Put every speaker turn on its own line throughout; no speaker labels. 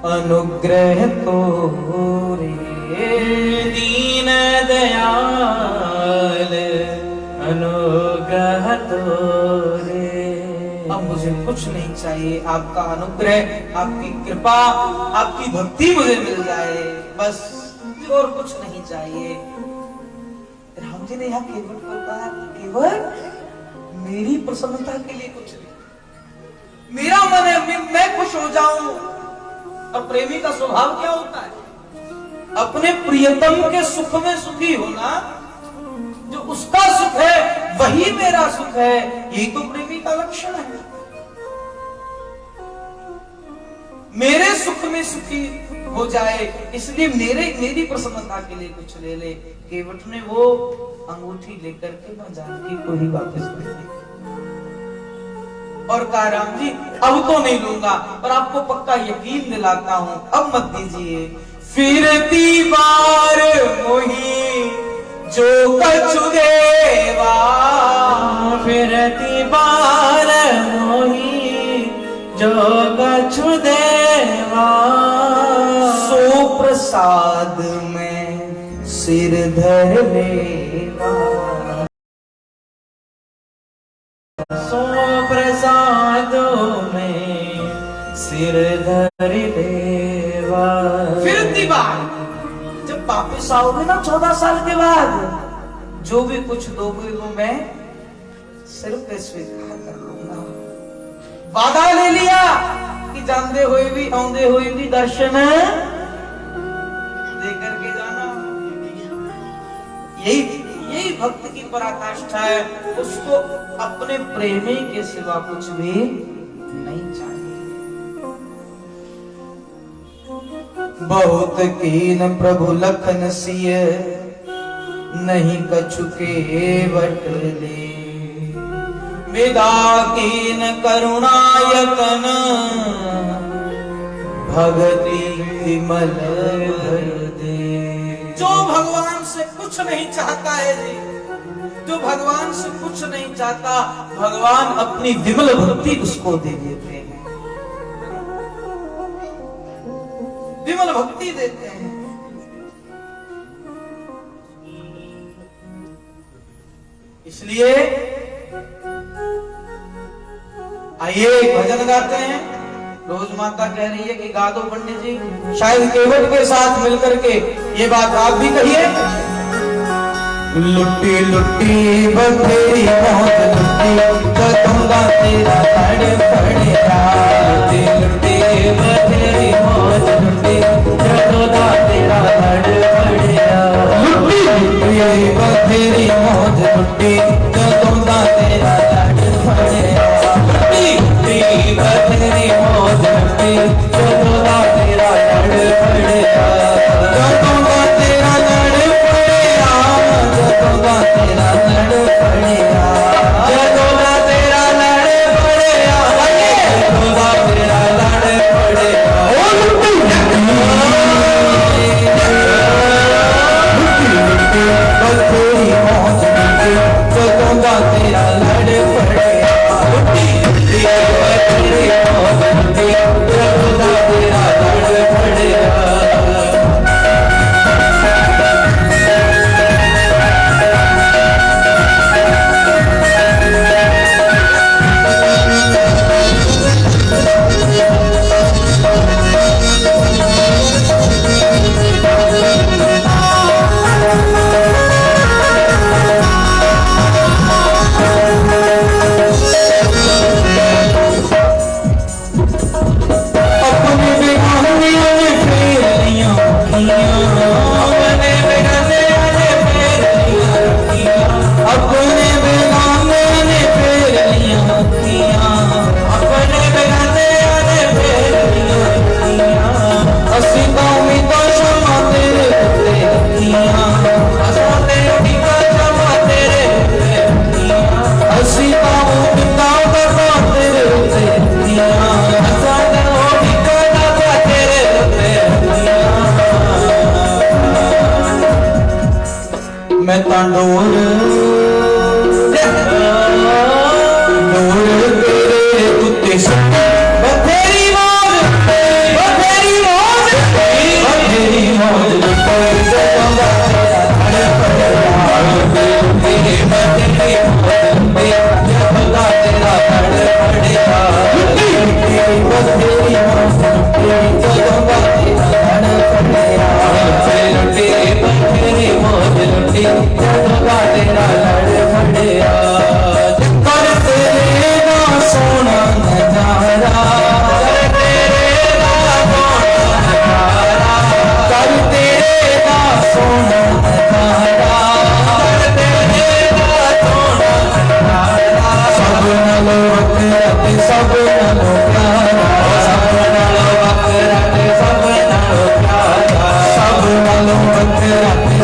अनुग्रह तोरे दीन दयाल अनुग्रह तोरे। अब मुझे कुछ नहीं चाहिए, आपका अनुग्रह, आपकी कृपा, आपकी भक्ति मुझे मिल जाए, बस मुझे और कुछ नहीं चाहिए। राम जी ने यहाँ केवल बताया, केवल मेरी प्रसन्नता के लिए कुछ नहीं, मेरा मन है मैं खुश हो जाऊं। और प्रेमी का स्वभाव क्या होता है? अपने प्रियतम के सुख में सुखी होना, जो उसका सुख है वही मेरा सुख है, यही तो प्रेमी का लक्षण है। मेरे सुख में सुखी हो जाए, इसलिए मेरी प्रसन्नता के लिए कुछ ले ले। केवट ने वो अंगूठी लेकर के मां जानकी को ही वापस कर दी और कहा, राम जी अब तो नहीं लूंगा, पर आपको पक्का यकीन दिलाता हूं, अब मत दीजिए। फिरती बार मोही जो कछु देवा, फिरती बार मोही जो कछु देवा, सो प्रसाद में सिर धर लेवा, सो प्रसादों में सिर धर लेवा। फिरती बार जब वापिस आओगे ना 14 साल के बाद, जो भी कुछ दोगे वो मैं सिर पे स्वीकार कर लूंगा। वादा ले लिया कि जानते हुए भी आंदे हुए भी दर्शन देकर के जाना। यही भक्त की पराकाष्ठा है, उसको अपने प्रेमी के सिवा कुछ भी नहीं चाहिए। बहुत कीन प्रभु लखन सिय, नहीं कछु केवट ले, विदा कीन करुणायतन, भगति विमल भर दे। जो भगवान से कुछ नहीं चाहता है जी, जो भगवान से कुछ नहीं चाहता, भगवान अपनी विमल भक्ति उसको दे देते हैं, विमल भक्ति देते हैं। इसलिए आइए एक भजन गाते हैं। रोज माता कह रही है कि गा दो पंडित जी, शायद केवट के साथ मिलकर के ये बात आप भी कहिए। लुट्टी लुट्टी बथेरी मौत लुट्टी, कदूंगा तेरा तड़ पड़ेगा, लुट्टी लुट्टी बथेरी मौत लुट्टी, कदूंगा तेरा तड़ पड़ेगा, लुट्टी लुट्टी बथेरी मौत लुट्टी, कदूंगा तेरा तड़ पड़ेगा, लुट्टी लुट्टी बथेरी मौत लुट्टी, कदूंगा तेरा तड़ पड़ेगा, कदूंगा तेरा तड़ पड़ेगा, जगोगा तेरा लड़ पड़ेगा, जगोगा तेरा लड़ पड़ेगा, जगोगा तेरा लड़ पड़ेगा। बथेरी मौत लुट्टी, जगोगा तेरा लड़ पड़ेगा, बथेरी मौत लुट्टी, जगोगा तेरा लड़ पड़ेगा। मैं तांडोर डोर तेरे कुत्ते बथेरी मौज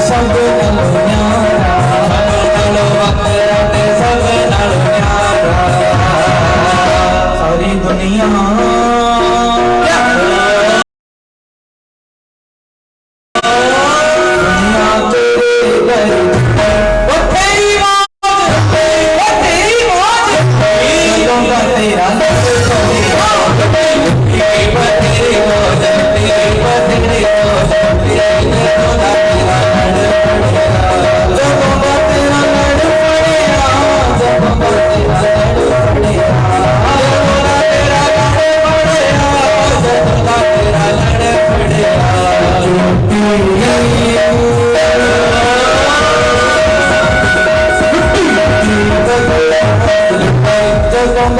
सब नालों न्यारा, सब नालों न्यारा। सारी दुनिया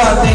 तेरा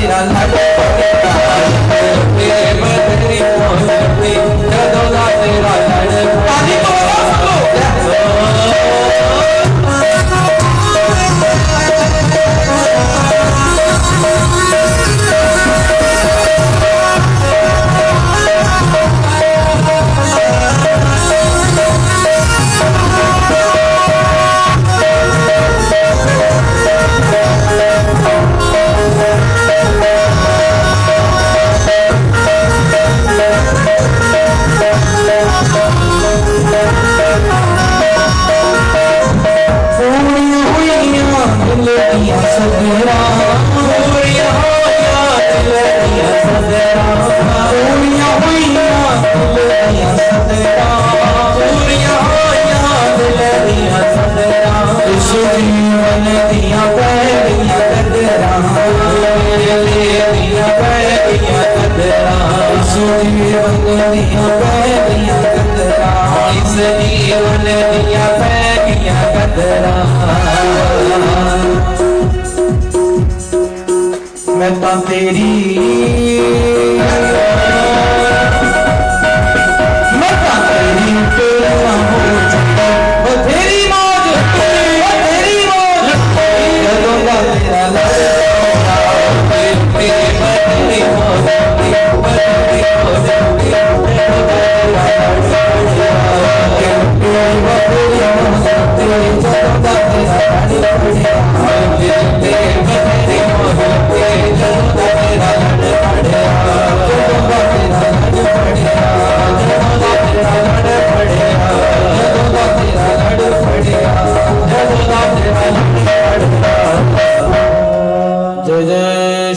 मैं तो तेरी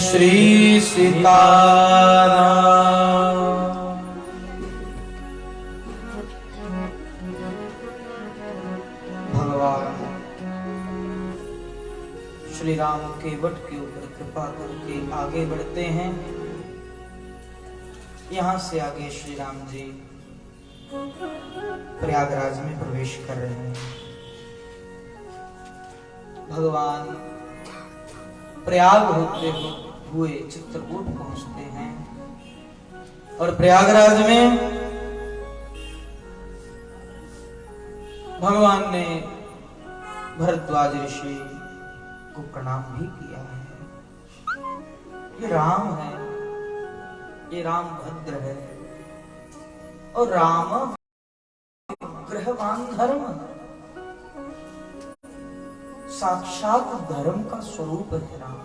श्री सीताराम। भगवान श्री राम के वट के ऊपर कृपा करके आगे बढ़ते हैं। यहां से आगे श्री राम जी प्रयागराज में प्रवेश कर रहे हैं। भगवान प्रयाग होते हुए चित्रकूट पहुंचते हैं और प्रयागराज में भगवान ने भरद्वाज ऋषि को प्रणाम भी किया है। ये राम है, ये राम भद्र है और राम ग्रहवान धर्म है, साक्षात धर्म का स्वरूप है राम।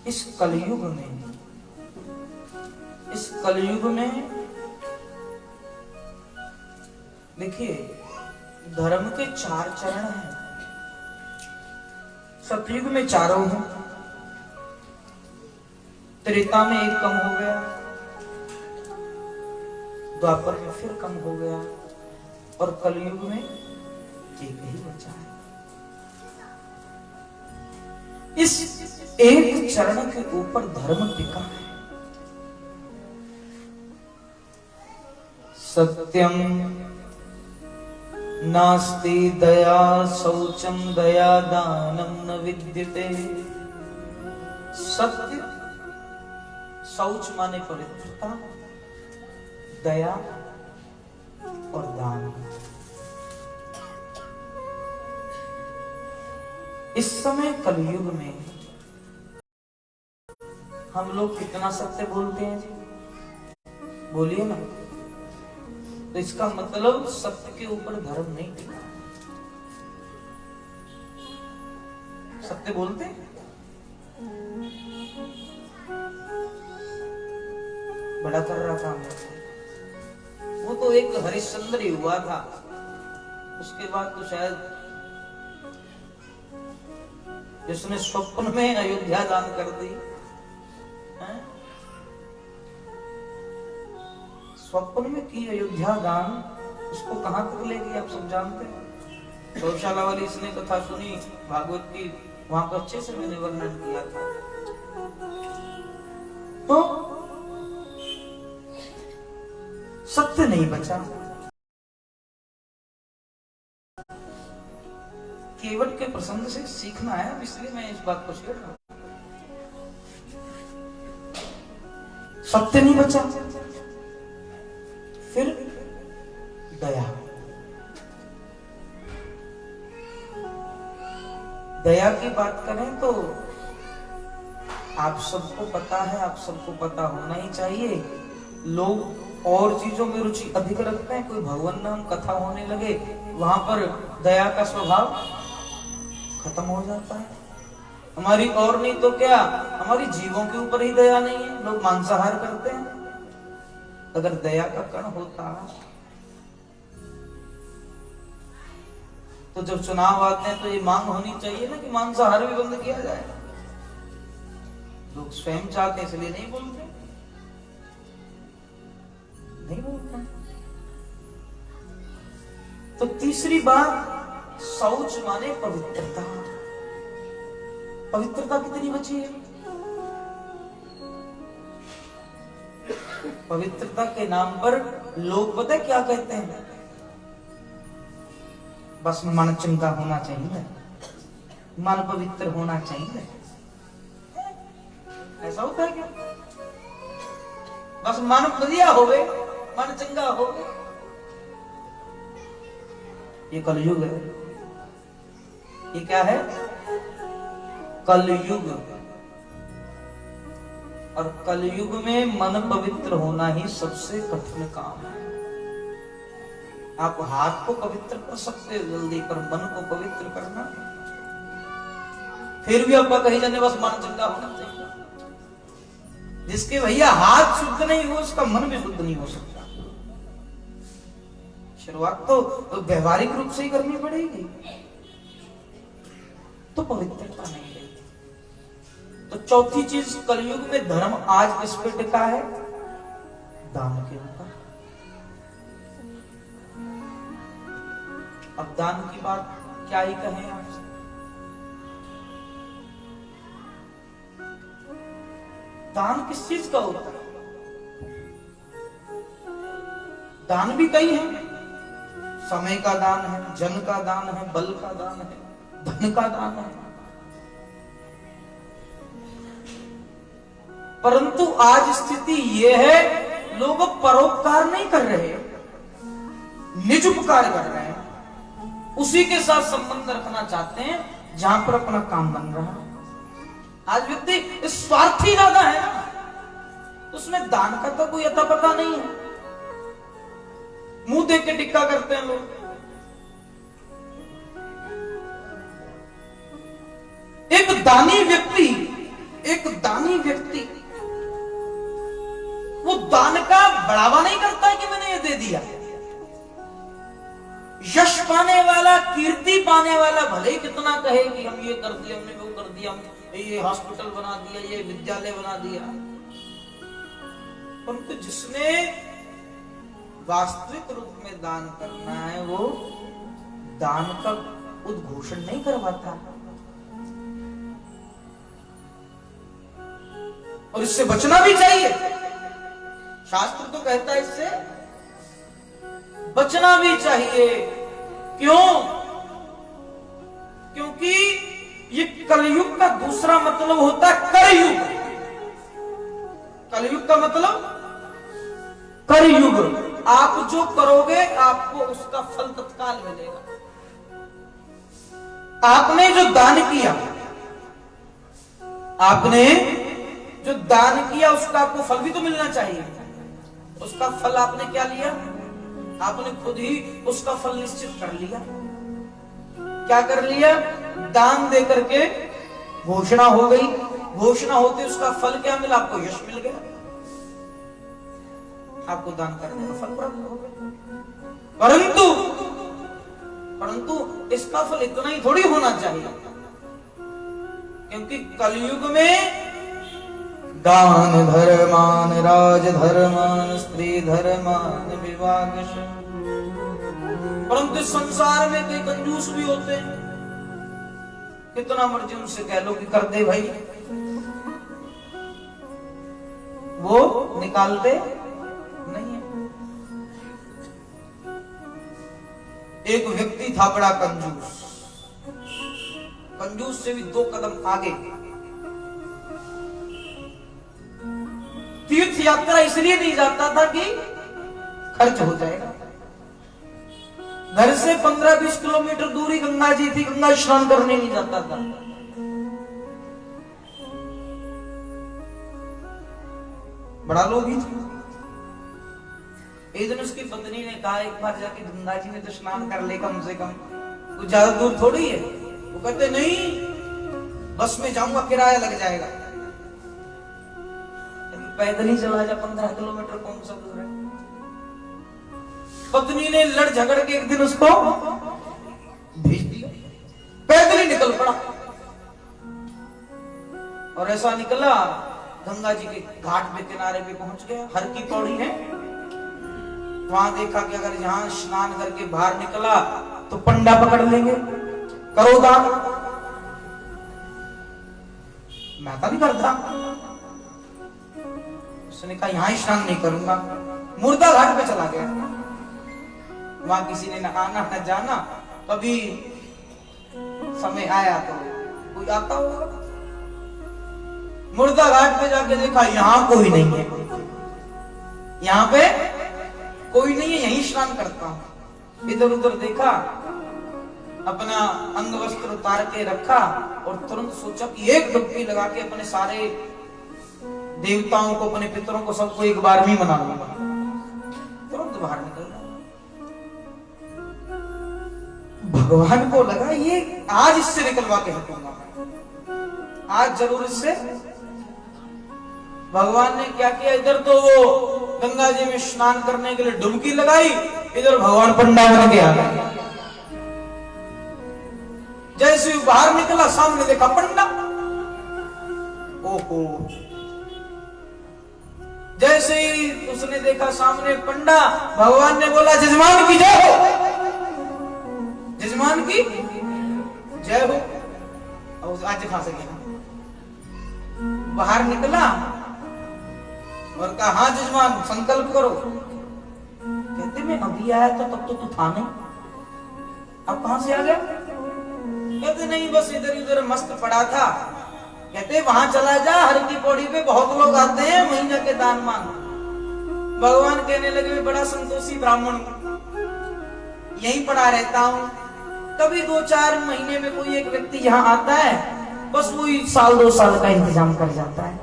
इस कलयुग में देखिए धर्म के 4 चरण हैं। सतयुग में 4 हैं, त्रेता में 1 कम हो गया, द्वापर में फिर कम हो गया और कलयुग में 1 ही बचा है। इस एक चरण के ऊपर धर्म टिका है। सत्यम नास्ति दया शौचम दया दानम न विद्यते। सत्य, शौच माने पवित्रता, दया और दान। इस समय कलयुग में हम लोग कितना सत्य बोलते हैं जी? बोलिए ना। तो इसका मतलब सत्य के ऊपर धर्म नहीं टिका। सत्य बोलते बड़ा कर रहा काम है। वो तो एक हरिश्चंद्र ही हुआ था, उसके बाद तो शायद जिसने स्वप्न में अयोध्या दान कर दी, स्वप्न में की अयोध्या दान, उसको कहां तक लेगी आप सब जानते हैं। गौशाला वाली इसने कथा सुनी भागवत की, वहां पर अच्छे से मैंने वर्णन किया था। तो सत्य नहीं बचा। केवट के प्रसंग से सीखना है, इसलिए मैं इस बात को शेयर कर रहा हूं। सत्य नहीं बचा, फिर दया। दया की बात करें तो आप सबको पता है, आप सबको पता होना ही चाहिए, लोग और चीजों में रुचि अधिक रखते हैं। कोई भगवान नाम कथा होने लगे, वहां पर दया का स्वभाव खत्म हो जाता है। हमारी और नहीं तो क्या, हमारी जीवों के ऊपर ही दया नहीं है, लोग मांसाहार करते हैं। अगर दया का कण होता तो जब चुनाव आते हैं तो ये मांग होनी चाहिए ना कि मांसाहार भी बंद किया जाए। लोग स्वयं चाहते इसलिए नहीं बोलते, नहीं बोलते। तो तीसरी बात, शौच माने पवित्रता। पवित्रता कितनी बची है? पवित्रता के नाम पर लोग पता है क्या कहते हैं? बस मन चंगा होना चाहिए, मन पवित्र होना चाहिए। ऐसा होता है क्या? बस मन बढ़िया होवे, मन चंगा होवे। ये कलयुग है। ये क्या है? कलयुग। और कलयुग में मन पवित्र होना ही सबसे कठिन काम है। आप हाथ को पवित्र कर सकते हो जल्दी, पर मन को पवित्र करना, फिर भी आपका कहीं जाने बस मन चंगा होना चाहिए। जिसके भैया हाथ शुद्ध नहीं हो, उसका मन भी शुद्ध नहीं हो सकता। शुरुआत तो व्यवहारिक रूप से ही करनी पड़ेगी, तो पवित्रता नहीं रहती। तो चौथी चीज, कलयुग में धर्म आज किस पे टिका है? दान के ऊपर। अब दान की बात क्या ही कहें आपसे। दान किस चीज का होता है? दान भी कई है। समय का दान है, जन का दान है, बल का दान है, धन का दान है। परंतु आज स्थिति यह है, लोग परोपकार नहीं कर रहे, निज उपकार कर रहे हैं। उसी के साथ संबंध रखना चाहते हैं जहां पर अपना काम बन रहा है। आज व्यक्ति स्वार्थी ज्यादा है ना, उसमें दान का तो कोई अता पता नहीं है। मुंह देख के टिक्का करते हैं लोग। एक दानी व्यक्ति वो दान का बढ़ावा नहीं करता है कि मैंने ये दे दिया। यश पाने वाला, कीर्ति पाने वाला भले ही कितना कहे कि हम ये कर दिया, हमने वो कर दिया, हम ये हॉस्पिटल बना दिया, ये विद्यालय बना दिया, परंतु जिसने वास्तविक रूप में दान करना है, वो दान का उद्घोषण नहीं करवाता। और इससे बचना भी चाहिए। शास्त्र तो कहता है इससे बचना भी चाहिए। क्यों? क्योंकि ये कलयुग का दूसरा मतलब होता है करयुग। कलयुग का मतलब करयुग। आप जो करोगे आपको उसका फल तत्काल मिलेगा। आपने जो दान किया, आपने जो दान किया उसका आपको फल भी तो मिलना चाहिए। उसका फल आपने क्या लिया? आपने खुद ही उसका फल निश्चित कर लिया। क्या कर लिया? दान दे करके घोषणा हो गई। घोषणा होते उसका फल क्या मिला? आपको यश मिल गया, आपको दान करने का फल प्राप्त हो गया। परंतु इसका फल इतना ही थोड़ी होना चाहिए, क्योंकि कलयुग में दान धर्मान राज धर्मान स्त्री धर्मान विवाह, परंतु संसार में कई कंजूस भी होते हैं। कितना मर्जी उनसे कह लो कि कर दे भाई, वो निकालते नहीं है। एक व्यक्ति था बड़ा कंजूस, कंजूस से भी 2 कदम आगे। तीर्थ यात्रा इसलिए नहीं जाता था कि खर्च हो जाएगा। घर से 15-20 किलोमीटर दूरी गंगा जी थी, गंगा स्नान करने नहीं जाता था। बड़ा लोभी था। एक दिन उसकी पत्नी ने कहा एक बार जाके गंगा जी में तो स्नान कर ले कम से कम, कुछ ज्यादा दूर थोड़ी है। वो कहते नहीं, बस में जाऊंगा किराया लग जाएगा। पैदल ही चला जा, 15 किलोमीटर कौन सा दूर है। पत्नी ने लड़ झगड़ के एक दिन उसको भेज दिया, पैदल ही निकल पड़ा। और ऐसा निकला गंगा जी के घाट पे किनारे पे पहुंच गया। हर की पौड़ी है, वहां देखा कि अगर यहां स्नान करके बाहर निकला तो पंडा पकड़ लेंगे, करो दान। मैं तो नहीं करता। उसने कहा यहां स्नान नहीं करूंगा, मुर्दा घाट पे चला गया। वहां किसी ने न आना न जाना, कभी समय आया तो कोई आता होगा। मुर्दा घाट पे जाके देखा यहां कोई नहीं है, यहां पे कोई नहीं है, यहीं स्नान करता हूं। इधर उधर देखा, अपना अंग वस्त्र उतार के रखा और तुरंत सोचा कि एक डुबकी लगा के अपने सारे देवताओं को, अपने पितरों को, सबको एक बार में मना लूंगा। तुरंत बाहर निकल गया। भगवान को लगा ये आज इससे निकलवा के हटूंगा, आज जरूर इससे। भगवान ने क्या किया, इधर तो वो गंगा जी में स्नान करने के लिए डुबकी लगाई, इधर भगवान पंडा बन के आ गया। जैसे ही बाहर निकला सामने देखा पंडा। ओहो, जैसे ही उसने देखा सामने पंडा, भगवान ने बोला जजमान की जय हो, जजमान की जय हो। और आज फंस गया। बाहर निकला और कहा हाँ जजमान संकल्प करो। कहते मैं अभी आया था तब तो तू था नहीं, अब कहां से आ गया? कहते नहीं बस इधर उधर मस्त पड़ा था। कहते वहां चला जा, हर की पौड़ी पे बहुत लोग आते हैं, वहीं जाके दान मांग। भगवान कहने लगे बड़ा संतोषी ब्राह्मण, यहीं पड़ा रहता हूं, कभी 2-4 महीने में कोई एक व्यक्ति यहाँ आता है, बस वही 1-2 साल का इंतजाम कर जाता है।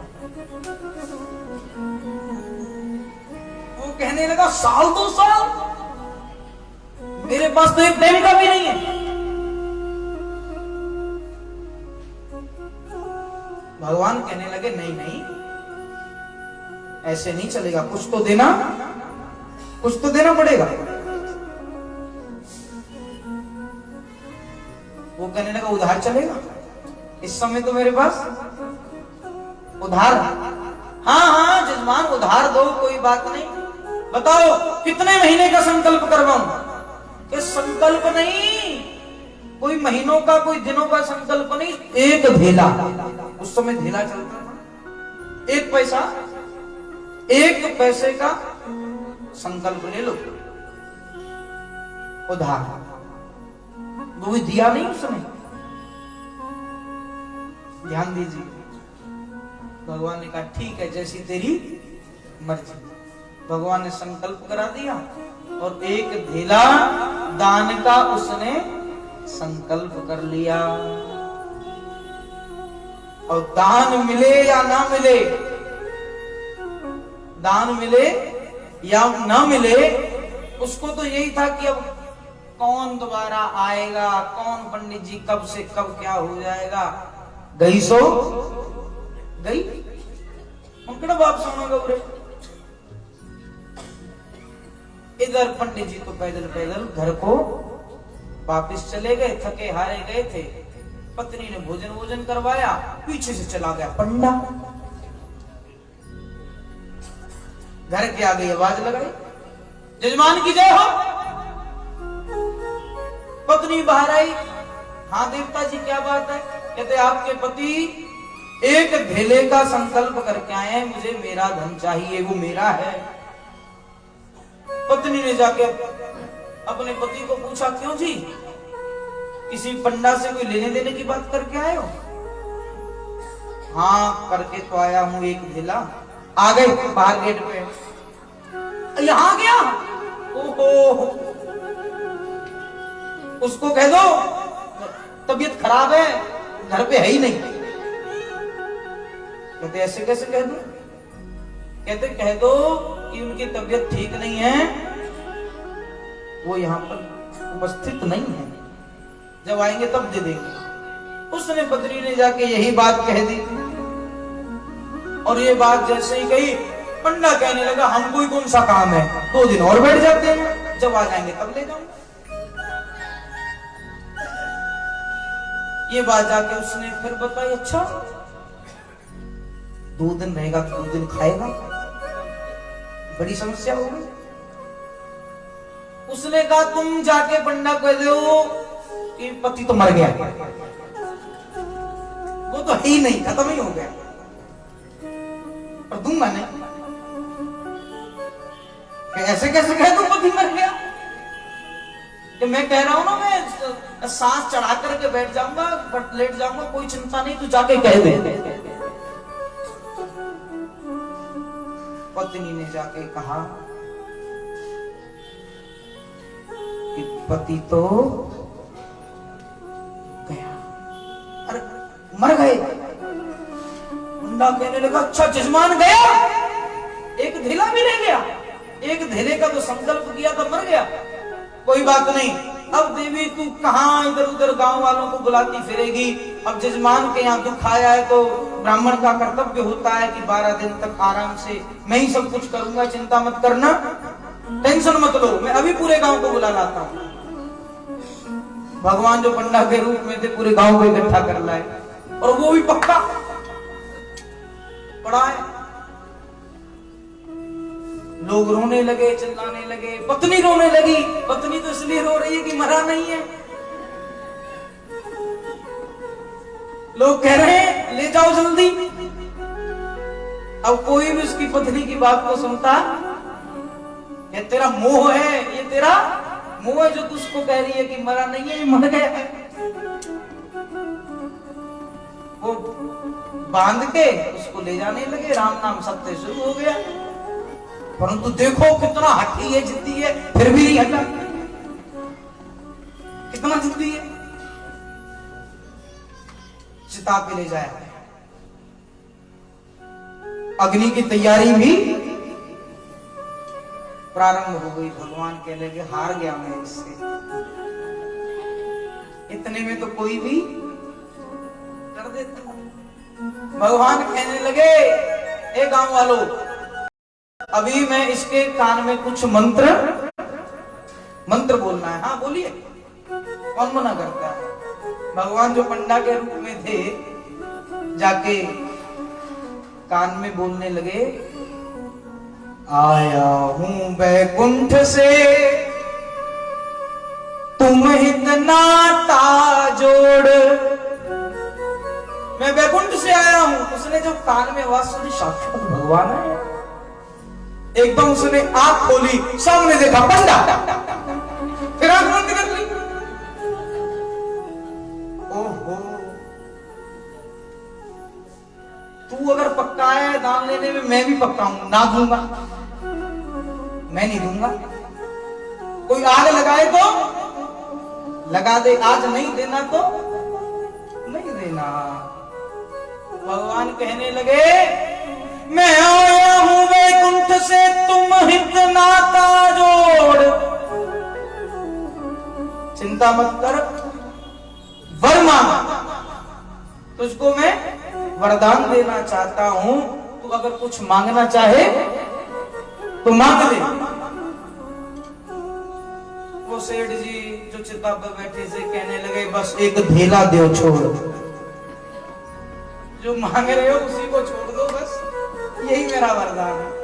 वो कहने लगा 1-2 साल, मेरे पास तो एक टाइम का भी नहीं है। भगवान कहने लगे नहीं नहीं, ऐसे नहीं चलेगा, कुछ तो देना पड़ेगा। वो कहने लगा उधार चलेगा? इस समय तो मेरे पास उधार। हाँ जजमान उधार दो, कोई बात नहीं, बताओ कितने महीने का संकल्प करवाऊं? कि संकल्प नहीं, कोई महीनों का कोई दिनों का संकल्प नहीं, एक धेला। उस समय धेला चलता था, 1 पैसा, 1 पैसे का संकल्प ले लो उधार। वो भी दिया नहीं उस समय। ध्यान दीजिए, भगवान ने कहा ठीक है जैसी तेरी मर्जी। भगवान ने संकल्प करा दिया और 1 धेला दान का उसने संकल्प कर लिया। और दान मिले या ना मिले, दान मिले या ना मिले, उसको तो यही था कि अब कौन दोबारा आएगा, कौन पंडित जी कब से कब क्या हो जाएगा। गई सो गई, उनका बाप सोना गौरे। इधर पंडित जी तो पैदल पैदल घर को वापिस चले गए, थके हारे गए थे। पत्नी ने भोजन करवाया, पीछे से चला गया पंडा। घर के आगे आवाज लगाई, जजमान की जय हो। पत्नी बाहर आई, हाँ देवता जी क्या बात है? कहते आपके पति एक धेले का संकल्प करके आए हैं, मुझे मेरा धन चाहिए, वो मेरा है। पत्नी ने जाके अपने पति को पूछा, क्यों जी, किसी पंडा से कोई लेने देने की बात करके आए हो? हाँ करके तो आया हूं, एक धेला। आ गए बाहर गेट पे, यहां गया। ओहो, उसको कह दो तबीयत खराब है, घर पे है ही नहीं। कहते ऐसे कैसे कह दो? कहते कह दो कि उनकी तबीयत ठीक नहीं है, वो यहाँ पर उपस्थित नहीं है, जब आएंगे तब दे देंगे। उसने पत्नी ने जाके यही बात कह दी, और ये बात जैसे ही कही, पंडा कहने लगा हमको ही कौन सा काम है, 2 दिन और बैठ जाते हैं, जब आ जाएंगे तब ले जाऊंगा। ये बात जाके उसने फिर बताई, अच्छा 2 दिन रहेगा तो 2 दिन खाएगा, बड़ी समस्या हो गई। उसने कहा तुम जाके पंडा कह दो कि पति तो मर गया, वो तो है ही नहीं, खत्म ही हो गया, पर दूंगा नहीं। ऐसे कैसे कह दो पति मर गया? कि मैं कह रहा हूं ना, मैं सांस चढ़ा करके बैठ जाऊंगा, बट लेट जाऊंगा, कोई चिंता नहीं, तू जाके कह दे। पत्नी ने जाके कहा कि पति तो गया। अरे मर गए? मुंडा कहने लगा अच्छा जजमान गया, एक धेला भी ले गया, एक धेले का तो संकल्प किया था, मर गया, कोई बात नहीं। अब देवी तू कहां इधर उधर गांव वालों को बुलाती फिरेगी? अब जजमान के यहाँ दुख आया है तो ब्राह्मण का कर्तव्य होता है कि 12 दिन तक आराम से मैं ही सब कुछ करूंगा, चिंता मत करना, टेंशन मत लो, मैं अभी पूरे गांव को बुला लाता हूं। भगवान जो पंडा के रूप में थे पूरे गांव को इकट्ठा कर लाए, और वो भी पक्का पड़ा है। लोग रोने लगे, चिल्लाने लगे, पत्नी रोने लगी। पत्नी तो इसलिए रो रही है कि मरा नहीं है। लोग कह रहे हैं ले जाओ जल्दी। अब कोई भी उसकी पत्नी की बात को सुनता, ये तेरा मोह है, ये तेरा मोह है जो तू उसको कह रही है कि मरा नहीं है, ये मर गया है। वो बांध के उसको ले जाने लगे, राम नाम सत्य शुरू हो गया। परंतु देखो कितना हठी है, जिद्दी है, फिर भी नहीं हटा, कितना जिद्दी है। चिता पे ले जाया, अग्नि की तैयारी भी प्रारंभ हो गई। भगवान कहने लगे हार गया मैं इससे, इतने में तो कोई भी कर देता। भगवान कहने लगे ए गांव वालों, अभी मैं इसके कान में कुछ मंत्र बोलना है। हाँ बोलिए, कौन मना करता है? भगवान जो पंडा के रूप में थे जाके कान में बोलने लगे, आया हूं बैकुंठ से तुम हित नाता जोड़। मैं बैकुंठ से आया हूं। उसने जब कान में आवाज सुनी, साक्षात भगवान है। एकदम उसने आंख खोली, सामने देखा पंडा, फिर आंख बंद कर ली। ओहो, तू अगर पक्का है दान लेने में, मैं भी पक्का हूं, ना दूंगा, मैं नहीं दूंगा। कोई आग लगाए तो लगा दे, आज नहीं देना तो नहीं देना। भगवान कहने लगे मैं आया हूं वैकुंठ से तुम हित नाता जोड़। चिंता मत कर, वर मांग, तुझको मैं वरदान देना चाहता हूं, तू अगर कुछ मांगना चाहे तो मांग ले। वो सेठ जी जो चिता पर बैठे से कहने लगे, बस एक धेला दो छोड़, जो मांग रहे हो उसी को छोड़ दो, बस यही मेरा वरदान है।